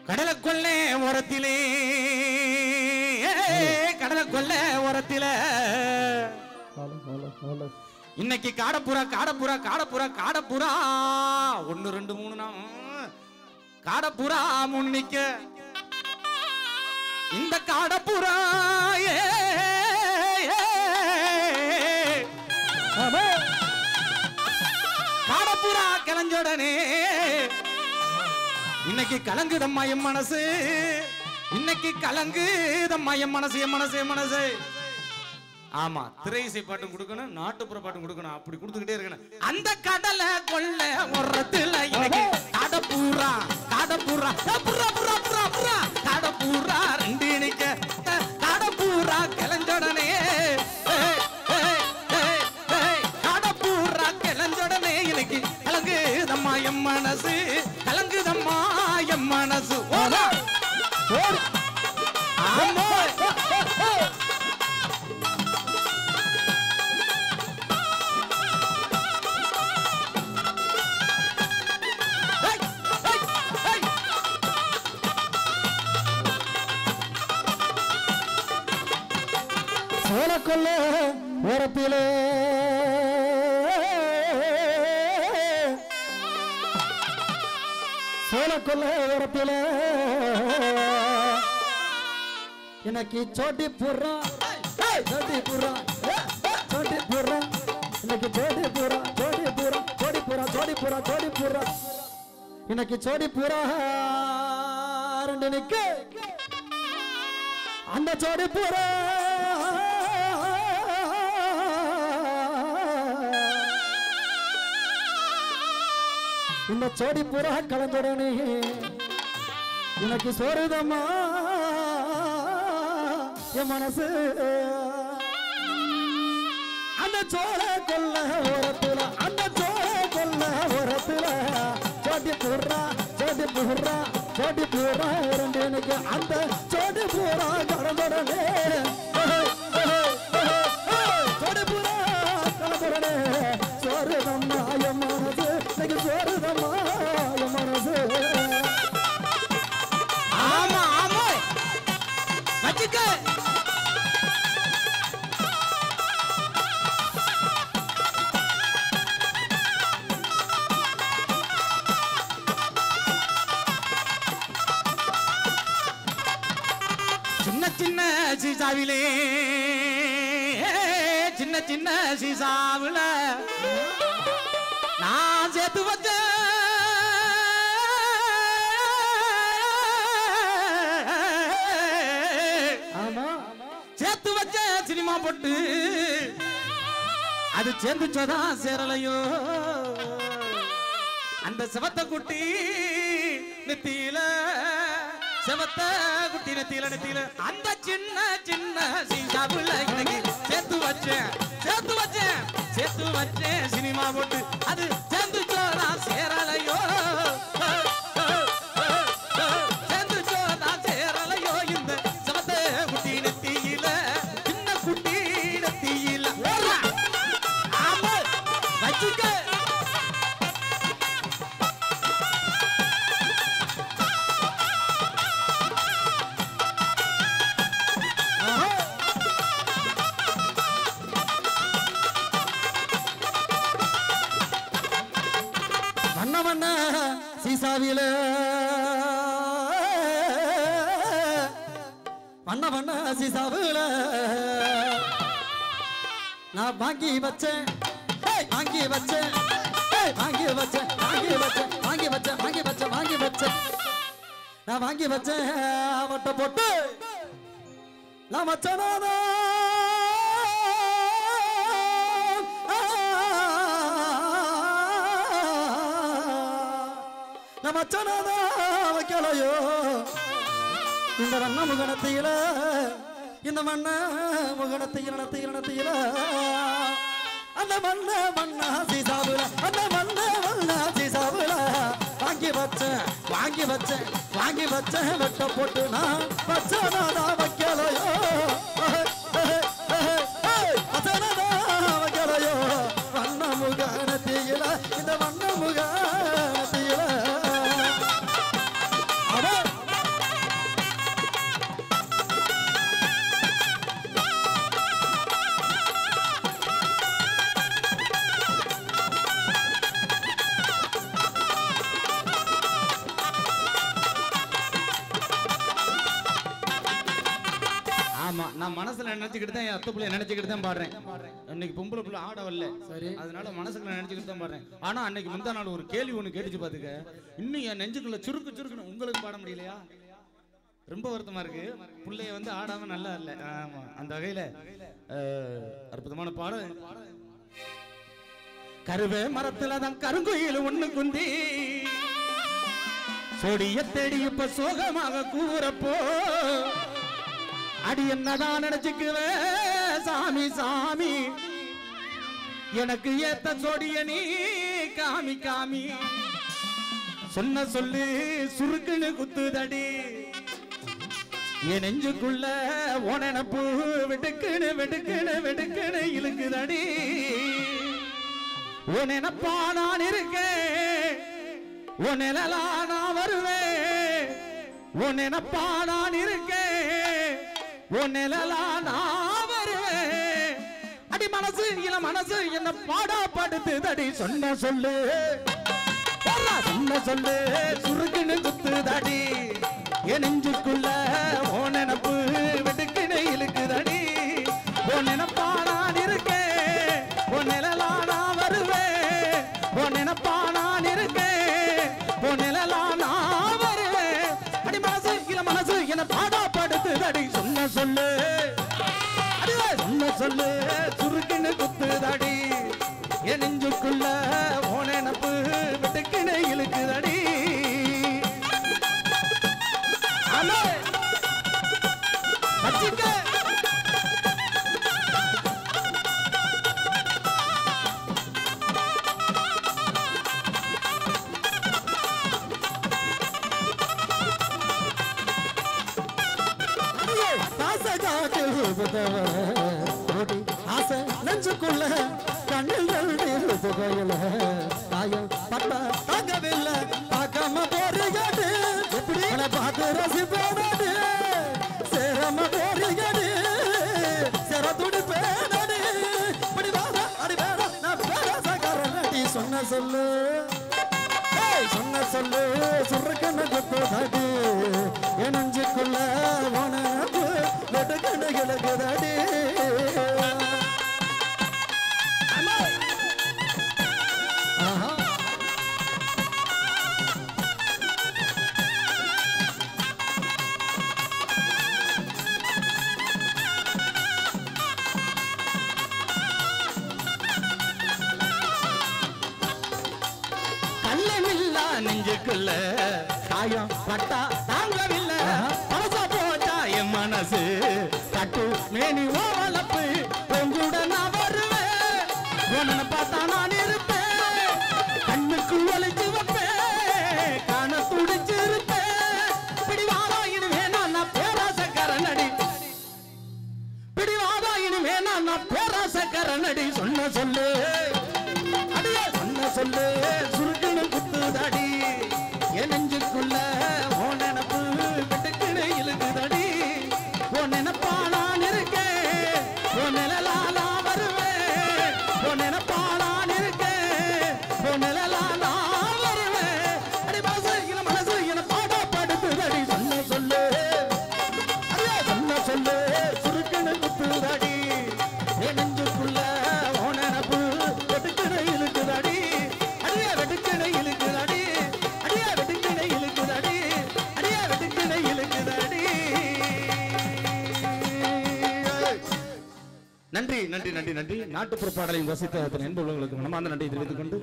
கடலை கொள்ளை ஓரத்திலே கடலை கொள்ளை ஓரத்திலே இன்னைக்கு காடப்புறா காடப்புறா காடப்புறா காடப்புறா 1 2 3 காடப்புறா 3 நிக்க இந்த காடப்புறா காடப்புறா கிளஞ்சோடனே இன்னைக்கு கலங்குதம்மா என் மனசு இன்னைக்கு கலங்குதம்மா என் மனசு என் மனசு என் மனசு ஆமா திரை இசை பாட்டும் கொடுக்கணும் நாட்டுப்புற பாட்டும் கொடுக்கணும் அப்படி கொடுத்துக்கிட்டே இருக்கணும் அந்த கடலை கொள்ள ஓரத்துல இன்னைக்கு காடப்புறா காடப்புறா புறா புறா புறா புறா காடப்புறா 2 நிக்க காடப்புறா கிளஞ்சோடனே காடப்புறா கிளஞ்சோடனே இன்னைக்கு கலங்குதம்மா என் மனசு கலங்குதம்மா என் மனசு ஓடா ஆமா சோழக்கொல்ல ஓரத்திலே சோழக்கொல்ல ஓரத்திலே எனக்கு சோட்டி புறா சோட்டி புறா சோட்டி புறா எனக்கு சோட்டி புறா சோட்டி புறா சோடி புறா சோடி புறா சோடி புறா எனக்கு சோடி புறா 2 நிக்க அந்த சோடி புறா இந்த சோடி புறா கலந்துடனே எனக்கு சோறுதம்மா என் மனசு அந்த சோழ கொல்ல ஓரத்துல அந்த சோழ கொல்ல ஓரத்துல சோட்டி புறா சோட்டி புறா சோட்டி புறா 2 எனக்கு அந்த சோட்டி புறா கலந்துடனே சோடி புறா கலந்துடனே சோறுதம்மா என் மனசு எனக்கு சோறுதம்மா என் மனசு ஆமா ஆமா வச்சுக்க சின்ன சின்ன சீசாவிலே சின்ன சின்ன சீசாவில நான் சேர்த்து வச்ச சேர்த்து வச்ச சினிமா போட்டு அது சேர்ந்துச்சோதான் சேரலையோ அந்த செவத்த குட்டி நெத்தியில செவத்த குட்டி நெத்தியில நெத்தியில அந்த சின்ன சின்ன சீசாவுல இன்னைக்கு சேர்த்து வச்சேன் சேர்த்து வச்சேன் சேர்த்து வச்சேன் சினிமா போட்டு அது சேர்ந்துச்சோதான் சேரலையோ சேர்ந்துச்சோதான் சேரலையோ இந்த செவத்த குட்டி நெத்தியில சின்ன குட்டி நெத்தியில ஆமா வச்சுக்க வண்ண சீசாவில வண்ண வண்ண சீசாவில நான் வாங்கி வச்சேன் வாங்கி வச்சேன் வாங்கி வச்சேன் வாங்கி வச்சேன் வாங்கி வச்சேன் வாங்கி வச்சேன் வாங்கி வச்சேன் நான் வாங்கி வச்சேன் வட்ட போட்டு நான் வச்சனாதா மச்சனாதா வைக்கலையோ இந்த வண்ண முகணத்தில இந்த மண்ண முகணத்தில அந்த மண்ண சீசாவுல அந்த மண்ண சீசாவுல வாங்கி வச்சேன் வெட்ட போட்டு நான் மச்சனாதா வைக்கலையோ மச்சனாதா வைக்கலையோ வண்ண முகணத்தில இந்த வண்ண முகணத்தில நான் மனசுல நினைச்சுக்கிட்டு தான் என் அத்தை பிள்ளைய நினைச்சுக்கிட்டு தான் பாடுறேன். அன்னைக்கு பொம்பளை பிள்ளை ஆட வரல, சரி, அதனால மனசுக்குள்ள நினைச்சுக்கிட்டு தான் பாடுறேன். ஆனா அன்னைக்கு முந்தா நாள் ஒரு கேள்வி ஒண்ணு கேட்டுச்சு பாத்துக்க, இன்னும் என் நெஞ்சுக்குள்ள சுருக்கு சுருக்குன்னு உங்களுக்கு பாட முடியலையா? ரொம்ப வருத்தமா இருக்கு. பிள்ளைய வந்து ஆடாம நல்லா இல்ல. ஆமா, அந்த வகையில அற்புதமான பாடம். கருவே மரத்துல தான் கருங்குயில் ஒண்ணு குந்தி சொடிய தேடி இப்ப சோகமாக கூறப்போ அடி என்னதான் நினைச்சுக்குவே சாமி சாமி, எனக்கு ஏத்த சொடிய நீ காமி காமி, சொன்ன சொல்லு சுருக்குன்னு குத்துதடி, என் நெஞ்சுக்குள்ள உனப்பு வெடுக்குன்னு வெடுக்குன்னு வெடுக்குன்னு இழுக்குதடி, உன் நினப்பா நான் இருக்கேன், உன் நிழலா நான் வருவேன், உன் நினப்பா நான் இருக்கேன், உன் நிழலா நான் வருவேன், அடி மனசு இள மனசு என்ன பாடா படுத்துதடி, சொன்ன சொல்லு சொன்ன சொல்லு சுருக்குன்னு குத்துதடி, என் நெஞ்சுக்குள்ள உன் நினப்பு வெடுக்குன்னு இழுக்குதடி, உன் நினப்பா நான் இருக்கேன், உன் நிழலா நான் வருவேன், உன் நினப்பா நான் இருக்கேன், உன் நிழலா நான் வருவேன், அடி மனசு இள மனசு என்ன பாடா படுத்துதடி, சொன்ன சொல்லு சொன்ன சொல்லு சுருக்குன்னு குத்துதடி, என் நெஞ்சுக்குள்ள உன் நினப்பு வெடுக்குன்னு இழுக்குதடி. ஆசை நெஞ்சுக்குள்ள கண்ணில் புகையில காயம் பட்ட தாங்கவில்லை, பார்க்காம போறீங்கடு எப்படி பார்த்து ரசிப்பேனடு, சேரம போறீங்கடு சேர துடி பேனடு, இப்படி வாட அடி வேட நான் பேரசக்காரடி, சொன்ன சொல்லு சொன்ன சொல்லு சுருக்கன்னு குத்துதடி, என் நெஞ்சுக்குள்ள உனப்பு வெடுக்குன்னு இழுக்குதடி. நெஞ்சுக்குள்ள காயம் பட்டா தாங்கவில்லை, பழசா போச்சா என் மனசு கட்டு மேனி ஓவலப்பு, உங்கூட நான் வருவேன், உன்னை பார்த்தா நான் இருப்பேன், கண்ணுக்கு ஒளிச்சு வைப்பேன், காண துடிச்சு இருப்பேன், பிடிவாதா இனிமே நான் பேராசக்காரனடி, பிடிவாதா இனிமே நான் பேராசக்காரனடி, சொன்ன சொல்லு அடியே சொன்ன சொல்லு சுருக்குன்னு குத்துதடி, என் நெஞ்சுக்குள்ள உன் நினப்பு வெடுக்குன்னு இழுக்குதடி, உன் நினப்பா நான் இருக்கேன், உன் நிழலா நான் வருவேன், உன் நினப்பா நான் இருக்கேன், உன் நிழலா நான் வருவேன், அடி மனசு இன மனசு என பாடா படுத்துதடி, சொன்ன சொல்லு அடியே சொன்ன சொல்லு சுருக்குன்னு குத்துதடி, என் நெஞ்சுக்குள்ள உன் நினப்பு வெடுக்குன்னு இழுக்குதடி, அடியே வெடுக்குன்னு இழுக்குதடி, அடியே வெடுக்குன்னு இழுக்குதடி, அடியே வெடுக்குன்னு இழுக்குதடி. நன்றி நன்றி நன்றி நன்றி. நாட்டுப்புற பாடலை வசித்த அத்தனை என்பவர்களுக்கு மனமார்ந்த நன்றி தெரிவித்துக் கொண்டு